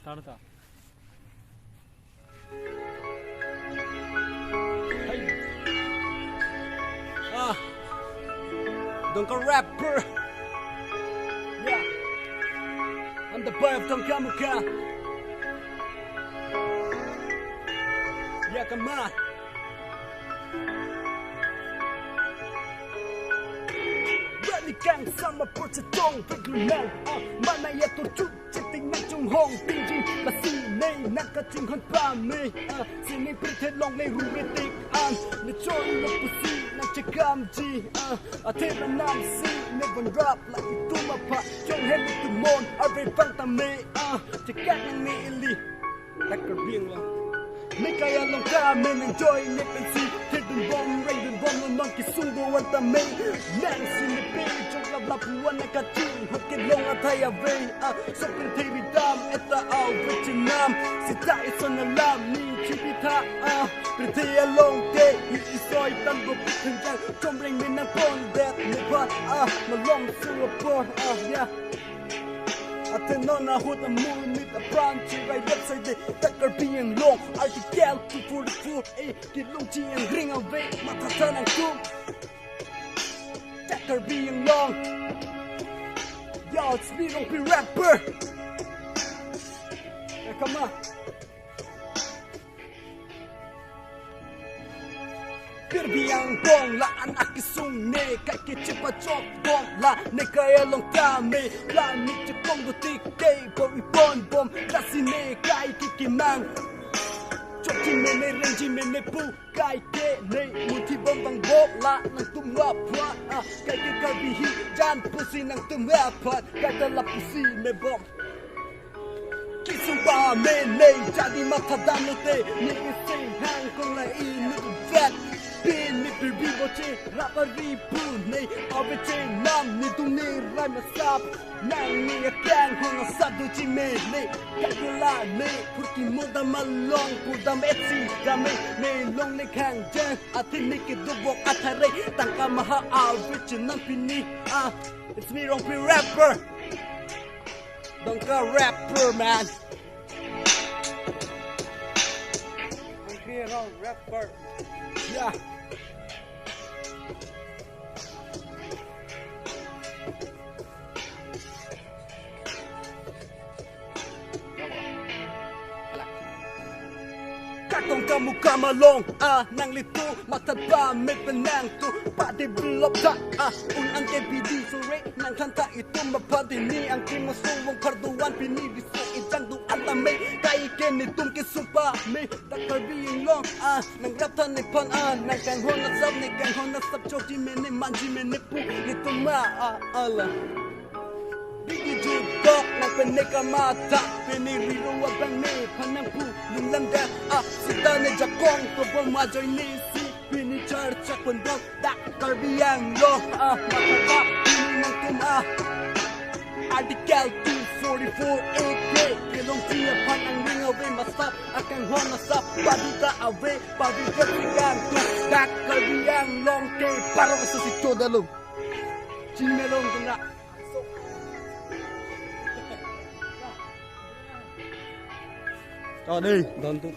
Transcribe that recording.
Start ta. Donka rapper. Yeah. I'm the boy of Donka Muka. Yeah, come on. Ready gang sama percetong paglunan. Mana ya tujuh ceting nang chung hong ting jing la si nei nang ka chung hon pa me. Sini pretend long nei ru retik an. Le chon lo pusi nang chekam ji. Atena nam si never drop like itu mapa. Chong hen tu mon arve bang ta me. Chekat nang ni ili. Tak kerbiang lah. Mấy cái lòng ca mình enjoy nét bên si thế đừng bom ray đừng bom non non kỳ sung đồ quan tâm mấy nàng xin để bê trong lặp lặp quan này cả chuyện hoặc cái lòng à thay à về sắp bên thay bị đam eta ao về Việt Nam sẽ tại sao nó làm ni chỉ bị tha bên thay à lòng tê như soi tan bộ bị thương trang trong rèn mình đang con đẹp người bạn mà lòng xưa con yeah. Atenona hot a moon with a branch right upside the tacker being long article 244 get long chi and ring away matatan ang kum tacker being long yo it's me don't be rapper come on Kerbiang bong la anak kisung ne kai ke cepat chok bong la ne kaya long kami la ni cepong butik day bo ipon bom la sine kai kikimang chok chi me ne reng chi me ne pu kai ke ne muti bom bang bo la nang tum wa phwa kai ke karbi hi jan pusi nang tum wa phat kai ta la pusi me bom kisung ba me ne jadi mata dam no te ni sing hang kong la i ni vet Pin ni perbi boche rapa ribu nei abeche nam ni tung ni rai masap nang ni akang hong sadu chi me nei kakula nei purki moda malong pudam etsi dame nei long le khang jang atin ni ke dubok athare tangka maha average nan pini it's me wrong rapper don't go rapper man I'm here wrong rapper yeah. Kakong kamu kamalong nang lito mataba may panang to pa develop ta ang KPD sore nang kanta ito mapadini ang kimusuwang karduan pinibiso itang duan tamay kay kenitong kisupa may takarbiing long nang raptan ni pan nang kanghon na sab ni kanghon na sab choki mene manji mene pu nito ala Bigi juga nak peneka mata peniriru abang ne panampu lulanda sita ne jakong to bomajoy ni si pini charcha kondok tak karbiang lo makaka ini nang tuma article 244 AK kelong tia panang ring away masap akan hona sap badita away badita tigang tu tak karbiang long ke paro sa sityo dalong chimelong tuna Cho đi. Đón tung.